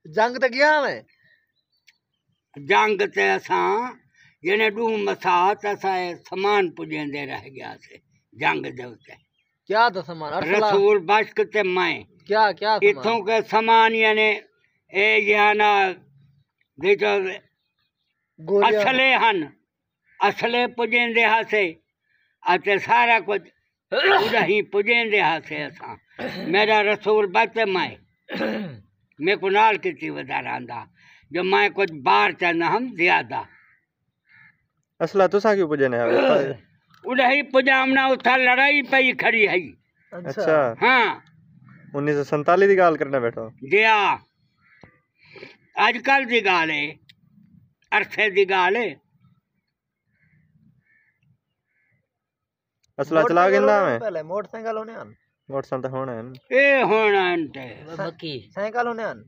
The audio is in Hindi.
जंग ते गया मैं जंग ते असां जने डू मसा त असां सामान पुजेंदे रह गया से जंग दे उत्ते क्या था सामान रसूल बश्क ते मैं क्या इथों के सामान यानी ए याना देखो असले हन असले पुजेंदे हासे अते सारा कुछ उड़ही पुजेंदे हासे असां मेरा रसूल बश्क ते मैं मैं को नाल किती वधारांदा जो मैं कुछ बाहर चना हम ज्यादा असला तुसा क्यों पुजने उड़ही पुजामना उथा लड़ाई पई खड़ी है अच्छा हाँ 1947 दी गाल करने बैठो जी हाँ अजकल दी गाल है अरसे दी गाल है असला चला गिंदा मैं पहले मोटरसाइकिल होने आन मोटरसाइकिल होना है ए होना अंते साइकिल होने आन